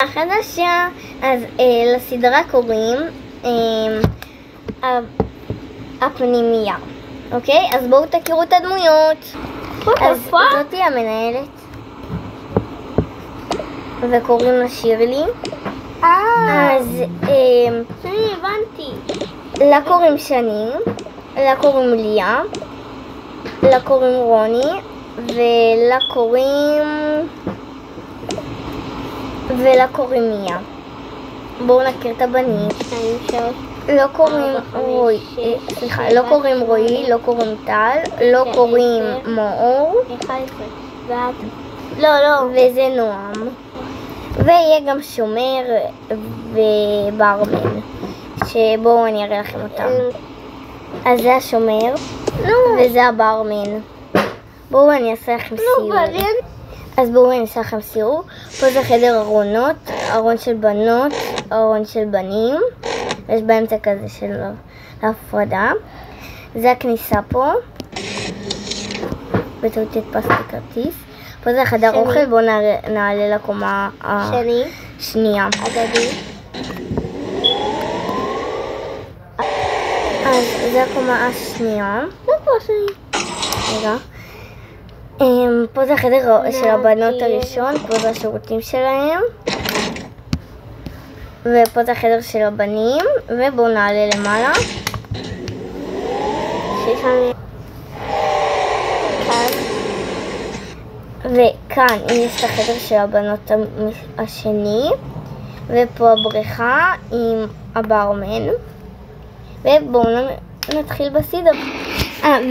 החדשה, אז לסדרה קוראים הפנימייה, אוקיי? אז בואו תכירו את הדמויות. אז זאתי המנהלת וקוראים לה שירלי. אז הבנתי. לה קוראים שני, לה קוראים ליה, לה קוראים רוני ולה קוראים מיה. בואו נכיר את הבנים. לא קוראים רועי, סליחה, לא קוראים רועי, לא קוראים טל, לא קוראים מאור, וזה נועם. ויהיה גם שומר וברמן, שבואו אני אראה לכם אותם. אז זה השומר וזה הברמן. בואו אני אעשה לכם סיור. אז בואו אני אעשה לכם סיור. פה זה חדר ארונות, ארון של בנות, ארון של בנים. יש באמצע כזה של ההפרדה. זה הכניסה פה. בטעות הדפסתי כרטיס. פה זה החדר אוכל, בואו נעלה לקומה השנייה. אז זה הקומה השנייה. רגע. פה זה החדר של הבנות הראשון, פה זה השירותים שלהם. ופה זה החדר של הבנים, ובואו נעלה למעלה. וכאן יש את החדר של הבנות השני, ופה הבריכה עם הברמן. ובואו נתחיל בסדרה.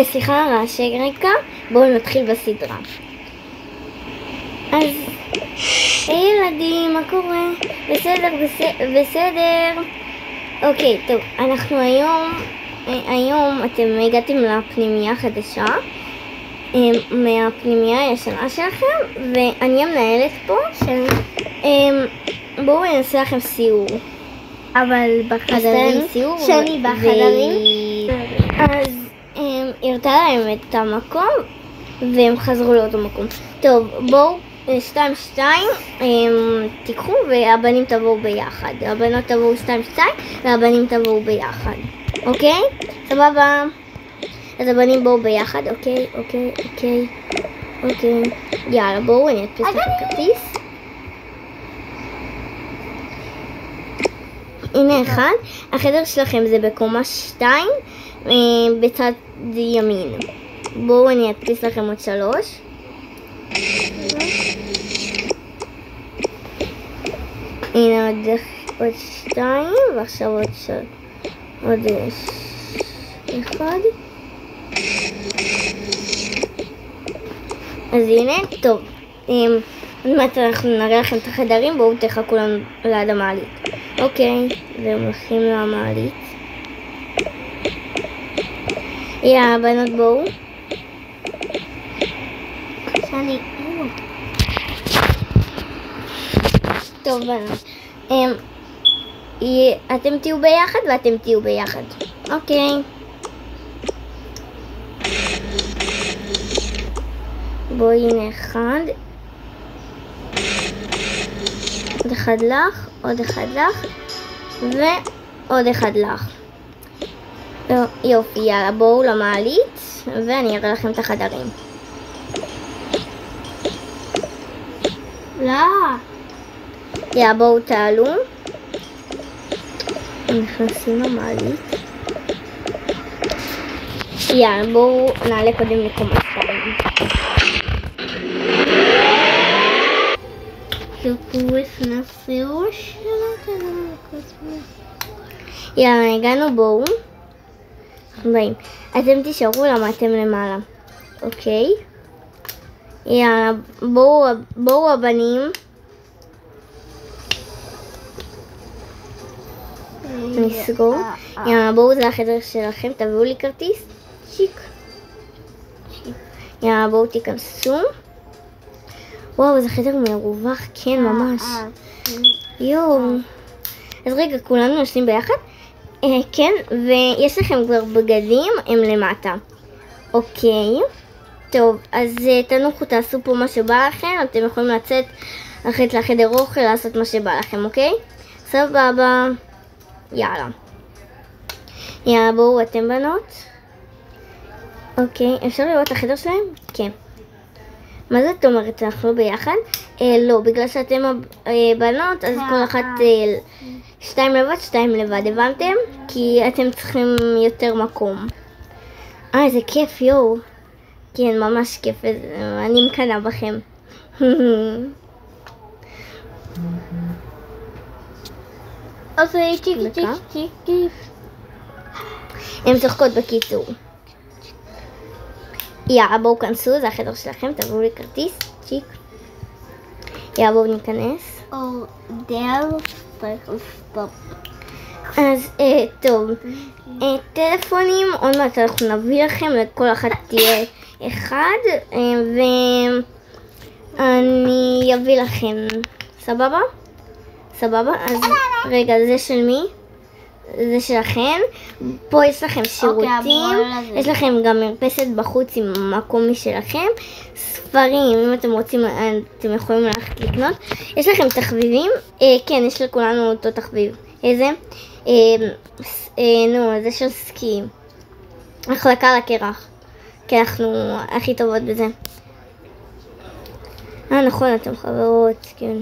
וסליחה על רעשי רקע, בואו נתחיל בסדרה. אז ילדים, מה קורה? בסדר. אוקיי, טוב, אנחנו היום אתם הגעתם לפנימייה החדשה, מהפנימייה הישנה שלכם, ואני המנהלת פה, בואו אני אעשה לכם סיור. אבל בחדרים? שני בחדרים? אז הרתה להם את המקום, והם חזרו לאותו מקום. טוב, בואו 2-2 תיקחו והבנים תבואו ביחד. הבנות תבואו 2-2 והבנים תבואו ביחד. אוקיי? סבבה. אז הבנים בואו ביחד. אוקיי. יאללה, בואו אני אדפיס לכם כרטיס. הנה אחד. החדר שלכם זה בקומה 2 בצד ימין. בואו אני אדפיס לכם עוד 3. הנה עוד 2 ועכשיו עוד 1. אז הנה, טוב, עוד מעט אנחנו נראה לכם את החדרים, בואו תחכו לנו ליד המעלית. אוקיי, והם הולכים למעלית. יאללה, בנות בואו. טוב בנות, אתם תהיו ביחד ואתם תהיו ביחד. אוקיי. בואי הנה אחד. עוד אחד לך, עוד אחד לך, ועוד אחד לך. יופי, יאללה, בואו למעלית, ואני אראה לכם את החדרים. לא. יאללה, בואו תעלו. נכנסים למעלית. יאללה, בואו נעלה קודם לקומה 2. יאללה, הגענו, בואו. באים. אתם תישארו למה אתם למעלה. אוקיי. יאללה, בואו הבנים. נסגור. יאללה, בואו, זה החדר שלכם, תביאו לי כרטיס. שיק. יאללה, בואו תיכנסו. וואו, זה חדר מרווח, כן, ממש. יואו. אז רגע, כולנו יושבים ביחד? כן, ויש לכם כבר בגדים, הם למטה. אוקיי. טוב, אז תנוחו, תעשו פה מה שבא לכם, אתם יכולים לצאת ללכת לחדר אוכל, לעשות מה שבא לכם, אוקיי? סבבה. יאללה. יאללה, בואו אתם בנות. אוקיי, אפשר לראות את החדר שלהם? כן. מה זאת אומרת? אנחנו ביחד? לא, בגלל שאתם בנות, אז כל אחת 2 לבד, 2 לבד, הבנתם? כי אתם צריכים יותר מקום. איזה כיף, יואו. כן, ממש כיף, אני מקנאה בכם. אז צ'יק. הן צוחקות בקיצור. יאללה, בואו כנסו, זה החדר שלכם, תביאו לי כרטיס, צ'יק. יאללה, בואו ניכנס. אז טוב, טלפונים, עוד מעט אנחנו נביא לכם, לכל אחת תהיה אחד, ואני אביא לכם, סבבה? סבבה? אז רגע, זה של מי? זה שלכם. פה יש לכם שירותים, יש לכם גם מרפסת בחוץ עם מקום משלכם, ספרים, אם אתם רוצים אתם יכולים ללכת לקנות. יש לכם תחביבים? כן, יש לכולנו אותו תחביב. איזה? זה של סקי, החלקה על הקרח, כי אנחנו הכי טובות בזה. נכון, אתם חברות, כן.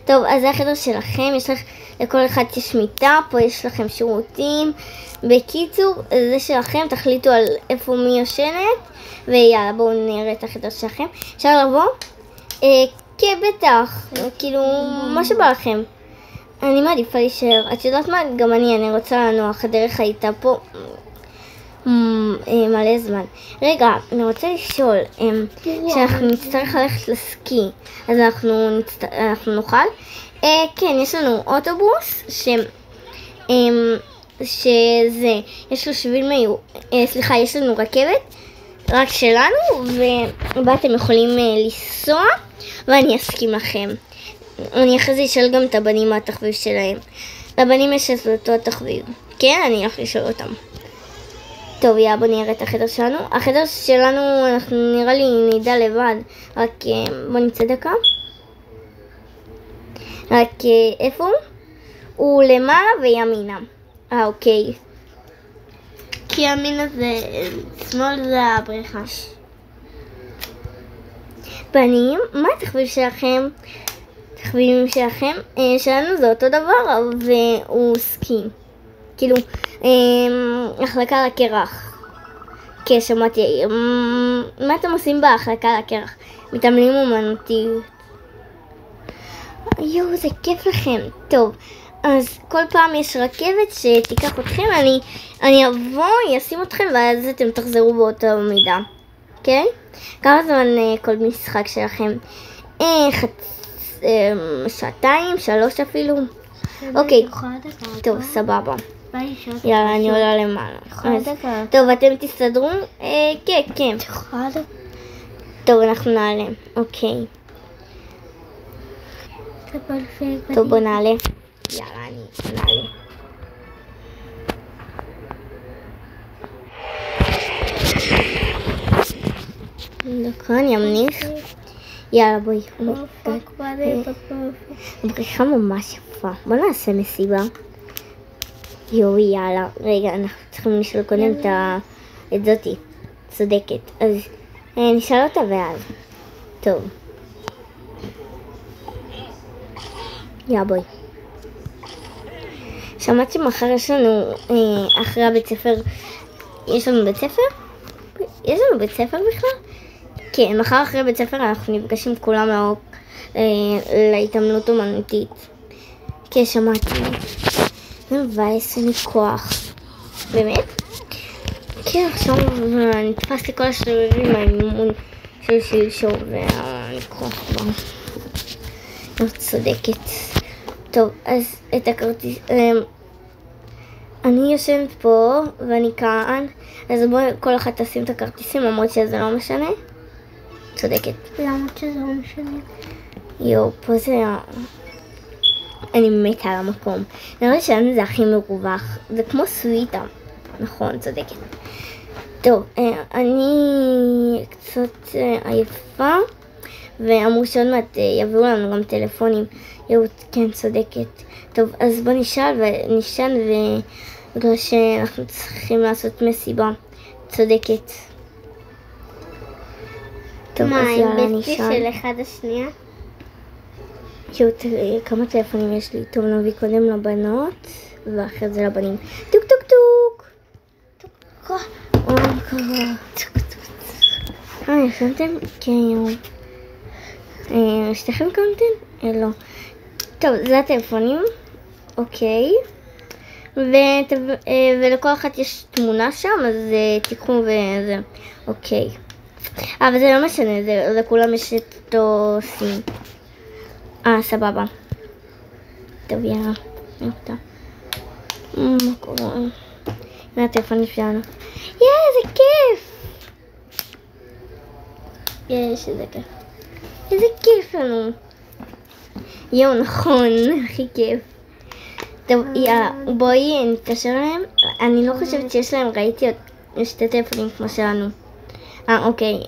טוב, אז זה החדר שלכם, יש לך, לכל אחד יש מיטה, פה יש לכם שירותים. בקיצור, זה שלכם, תחליטו על איפה מי יושנת, ויאללה, בואו נראה את החדר שלכם. אפשר לבוא? כן, בטח, כאילו, מה שבא לכם. אני מעדיפה להישאר, את יודעת מה? גם אני רוצה לנוח, הדרך הייתה פה מלא זמן. רגע, אני רוצה לשאול, שאנחנו נצטרך ללכת לסקי, אז אנחנו נוכל? כן, יש לנו אוטובוס שזה, יש לו שביל סליחה, יש לנו רכבת רק שלנו, ובה אתם יכולים לנסוע, ואני אסכים לכם. אני אחרי זה אשאל גם את הבנים מה התחביב שלהם. לבנים יש את אותו התחביב. כן, אני הולך לשאול אותם. טוב, יאללה, בוא נראה את החדר שלנו. החדר שלנו, אנחנו נראה לי נדע לבד. רק בוא נצא דקה. רק איפה הוא? הוא למעלה וימינה. אוקיי. כי ימינה זה, שמאל זה הבריכה. בנים, מה התחביב שלכם? התחביבים שלכם? שלנו זה אותו דבר, והוא סקי. כאילו, החלקה על הקרח. כן, שמעתי. מה אתם עושים בהחלקה על הקרח? מתאמנים אומנותיות. יואו, זה כיף לכם. טוב, אז כל פעם יש רכבת שתיקח אתכם, אני אבוא, אשים אתכם, ואז אתם תחזרו באותו מידה. אוקיי? כמה זמן כל משחק שלכם? 2, 3 אפילו. אוקיי, טוב, סבבה. יאללה, אני עולה למעלה. טוב, אתם תסתדרו? כן, כן. טוב, אנחנו נעלה. אוקיי. טוב, בוא נעלה. יאללה, אני נעלה. נכון, ימניך. יאללה, בואי. הבריכה ממש יפה. בוא נעשה מסיבה. יואו, יאללה. רגע, אנחנו צריכים לשאול קודם את זאתי. צודקת. אז נשאל אותה ואז. טוב. יאללה, בואי. שמעת שמחר יש לנו, אחרי הבית ספר, יש לנו בית ספר? יש לנו בית ספר בכלל? כן, מחר אחרי בית ספר אנחנו נפגשים כולם להתאמנות אומנותית. כן, שמעתי. זה מבאס, אין לי כוח. באמת? כן, עכשיו נתפס לי כל השלבים מהאימון של שלשום, ואין לי כוח כבר. לא צודקת. טוב, אז את הכרטיס... אני יושבת פה ואני כאן, אז בואו כל אחת תשים את הכרטיסים, למרות שזה לא משנה. צודקת. למה שזה לא משנה? יואו, פה זה... אני מתה על המקום. נראה לי שלנו זה הכי מרווח. זה כמו סוויטה. נכון, צודקת. טוב, אני קצת עייפה, ואמרו שעוד מעט יביאו לנו גם טלפונים. כן, צודקת. טוב, אז בוא נשאל ונשען, ובגלל שאנחנו צריכים לעשות מסיבה. צודקת. טוב, אז יאללה, בסטי של אחד השנייה? תראי, כמה טלפונים יש לי. טוב, נביא קודם לבנות, ואחרי זה לבנים. טוק טוק טוק! מה קרה? ישנתם? כן, יום. שתיכם קמתם? לא. טוב, זה הטלפונים. אוקיי. ולכל אחת יש תמונה שם, אז תיקחו וזה. אוקיי. אבל זה לא משנה, לכולם יש את אותו סים. סבבה. טוב, יאללה. מה קורה? הנה הטלפונים שלנו. זה כיף! איזה כיף. איזה כיף לנו. נכון, הכי כיף. טוב, יאללה, בואי נתקשר להם. אני לא חושבת שיש להם, ראיתי עוד שתי טלפונים כמו שלנו. אוקיי.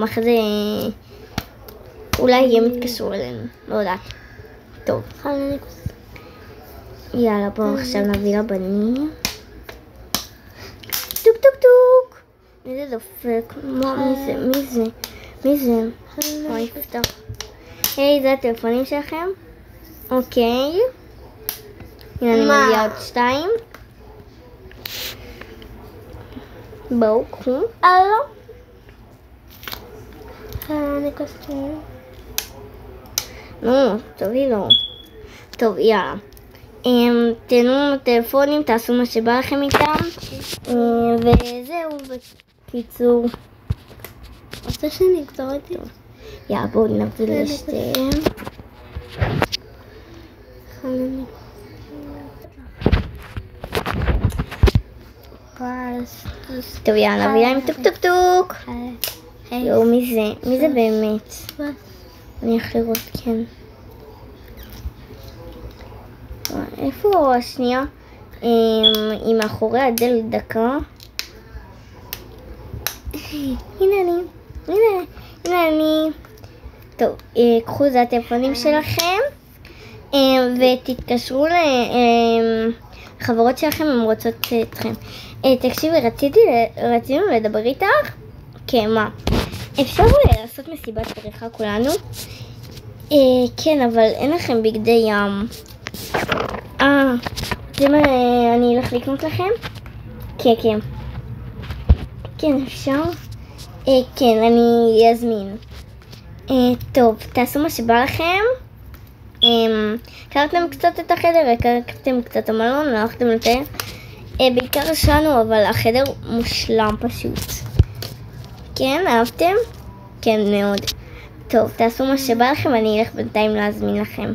אחרי זה אולי הם יתקשרו אלינו, לא יודעת. טוב. יאללה, בואו עכשיו נביא לבנים. טוק טוק טוק! איזה דופק. מי זה? בואי נפתח. היי, זה הטלפונים שלכם? אוקיי. הנה אני מביאה עוד 2. בואו, קחו. אני קוסטים. תביאי לו. טוב, יאללה. תנו טלפונים, תעשו מה שבא לכם איתם. וזהו, בקיצור. רוצה שנגזור את זה? יאללה, בואו נביא לשתיהם. טוב, יאללה, נביא להם טוק טוק טוק. יואו, מי זה? מי זה באמת? אני הולך לראות, כן. איפה השנייה? היא מאחורי הדלת דקה. הנה אני. טוב, קחו זה הטלפונים שלכם. ותתקשרו לחברות שלכם, הן רוצות אתכם. תקשיבי, רצינו לדבר איתך? כן, מה? אפשר אולי לעשות מסיבת פריחה כולנו? כן, אבל אין לכם בגדי ים. זה מה אני אלך לקנות לכם? כן. כן, אפשר? כן, אני אזמין. טוב, תעשו מה שבא לכם. הכרתם קצת את החדר, הכרתם קצת המלון, הלכתם לתאר. בעיקר שלנו, אבל החדר מושלם פשוט. כן, אהבתם? כן, מאוד. טוב, תעשו מה שבא לכם, אני אלך בינתיים להזמין לכם.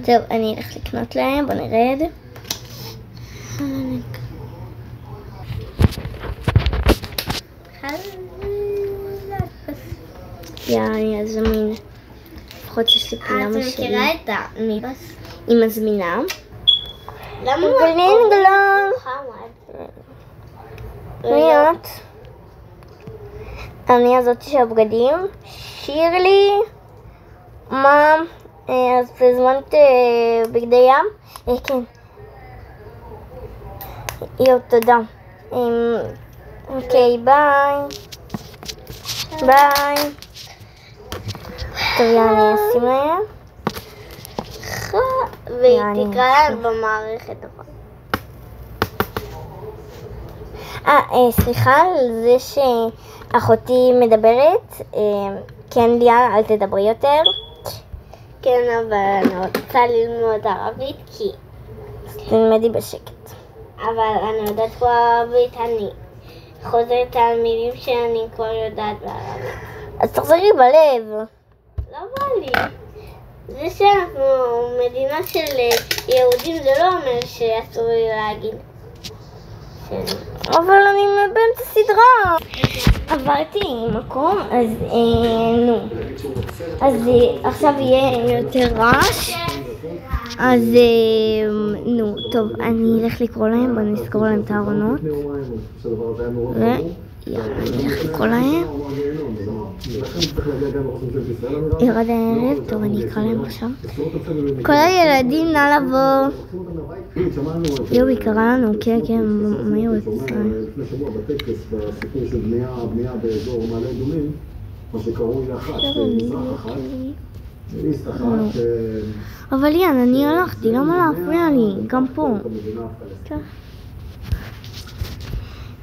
טוב, אני אלך לקנות להם, בוא נרד. אני אזמין. לפחות שיש לי פינה משלי. את מכירה את המיבס? היא מזמינה. למה? גלון. מי את? אני הזאת של הבגדים. שירלי. מה? אז הזמנת בגדי ים? כן. תודה. אוקיי, ביי. טוב, אני אשים להם. והיא תקרא להם במערכת. סליחה על זה שאחותי מדברת. כן, ליאן, אל תדברי יותר. כן, אבל אני רוצה ללמוד ערבית כי... תלמדי בשקט. אבל אני יודעת כבר ערבית, אני חוזרת על מילים שאני כבר יודעת בערבית. אז תחזרי בלב. לא בא לי. זה שאנחנו מדינה של יהודים זה לא אומר שאסור לי להגיד. אבל אני באמצע סדרה. עברתי מקום, אז נו. אז עכשיו יהיה יותר רעש. אז נו, טוב, אני אלך לקרוא להם, בוא נסגור להם את הארונות. יאללה, אני אלך לקרוא להם. ירד הערב, טוב, אני אקרא להם עכשיו. כל הילדים, נא לבוא. יובי קרא לנו, כן, מה היא רוצה? לפני שבוע בטקס, בסיפור של בנייה באזור מעלה אדומים, מה שקראו לאחת, מזרח אחת, ליסט אחת. אבל יאן, אני הלכתי, למה להפריע לי? גם פה.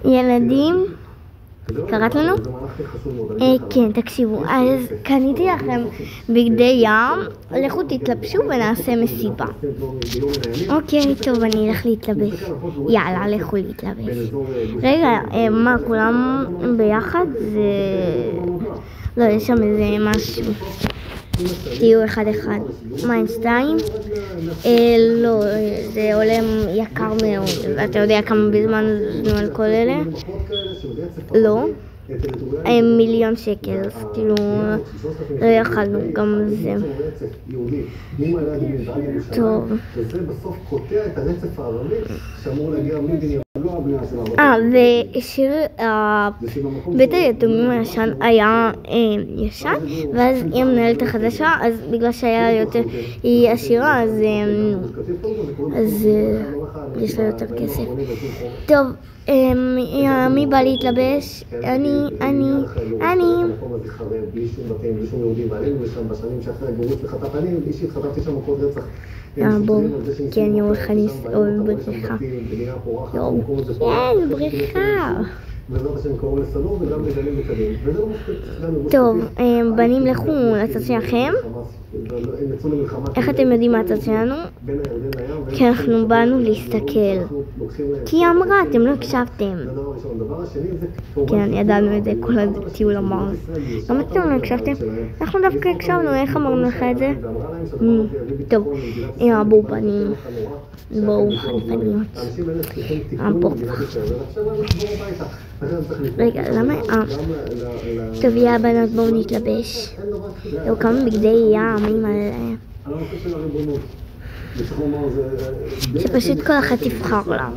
ילדים, קראת לנו? כן, תקשיבו, אז קניתי לכם בגדי ים, לכו תתלבשו ונעשה מסיבה. אוקיי, טוב, אני אלך להתלבש. יאללה, לכו להתלבש. רגע, מה, כולם ביחד? זה... לא, יש שם איזה משהו. תהיו אחד. מה, עם 2? לא, זה עולה יקר מאוד. אתה יודע כמה בזמן זנו על כל אלה? לא. 1,000,000 שקל, אז כאילו לא יכלנו גם זה. טוב. וזה בסוף קוטע את הרצף הערבי שאמור להגיע מבנייה. ושיר בית היתומים הישן היה ישן, ואז היא המנהלת החדשה, אז בגלל היא עשירה, אז יש לה יותר כסף. טוב, מי בא להתלבש? אני. בוא, כן, יום אחד נסתובב בבריכה. כן, בריכה. טוב, בנים לכו לצד שלכם. איך אתם יודעים מה הצד שלנו? כי אנחנו באנו להסתכל. כי היא אמרה, אתם לא הקשבתם. כן, ידענו את זה, כל הטיול אמר. גם אתם לא הקשבתם? אנחנו דווקא הקשבנו, איך אמרנו לך את זה? טוב, בואו בנים. בואו חנפניות. פה. רגע, למה? טוב, יא בנות, בואו נתלבש. יהיו כמה בגדי ים, מלא. שפשוט כל אחת תבחר לה.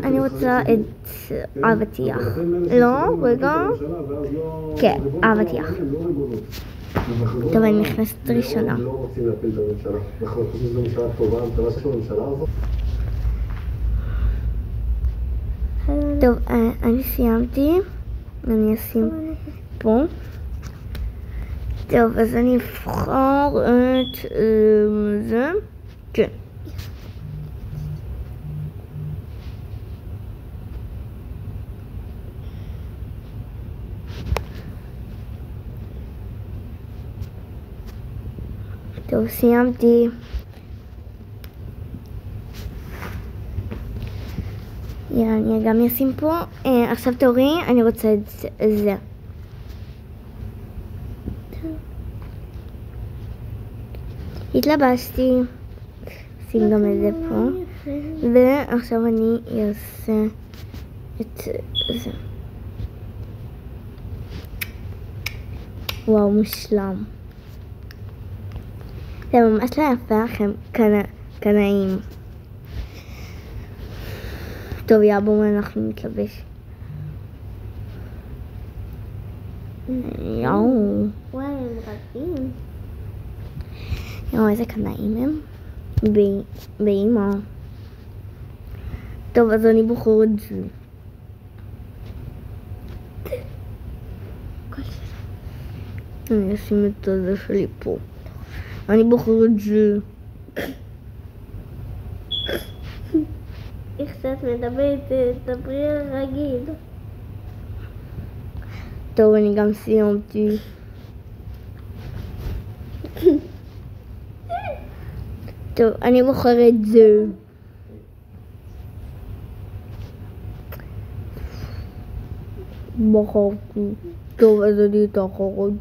אני רוצה את אבטיח. לא, רגע. כן, אבטיח. טוב, אני נכנסת ראשונה. טוב, אני סיימתי. אני אשים פה. טוב, אז אני אבחר את זה. כן. טוב, סיימתי. יאללה, אני גם אשים פה. עכשיו תורי, אני רוצה את זה. התלבשתי. שים גם את זה פה. ועכשיו אני אעשה את זה. וואו, מושלם. זה ממש לא יפה לכם, קנאים. טוב, בואו אנחנו נתלבש. יאו. וואי, הם רבים. יאו, איזה קנאים הם. באמא. טוב, אז אני בוחר את זה. אני אשים את זה שלי פה. אני בוחר את זה. איך שאת מדברת, דברי רגיל. טוב, אני גם סיימתי. טוב, אני בוחר את זה. בחרתי. טוב, אז אני את האחרון.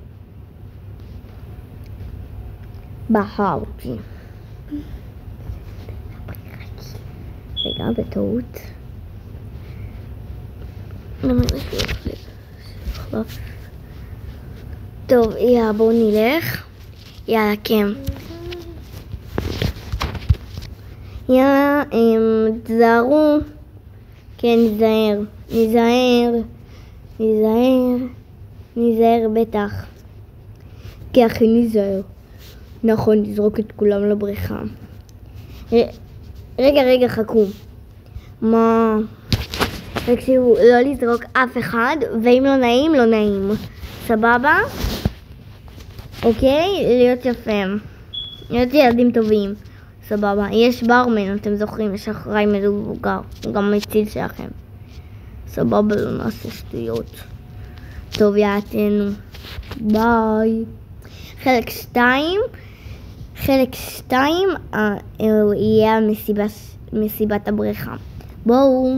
בחרתי. רגע, בטעות. טוב, בואו נלך. יאללה, כן. יאללה, תזהרו. כן, ניזהר בטח. כי הכי ניזהר. נכון, נזרוק את כולם לבריכה. רגע, חכו. מה? תקשיבו, לא לזרוק אף אחד, ואם לא נעים, לא נעים. סבבה? אוקיי? להיות יפה. להיות ילדים טובים. סבבה. יש ברמן, אתם זוכרים, יש אחראי מבוגר. הוא גם מציל שלכם. סבבה, לא נעשה שטויות. טוב, יעתנו. ביי. חלק 2 יהיה מסיבת הבריכה. בואו.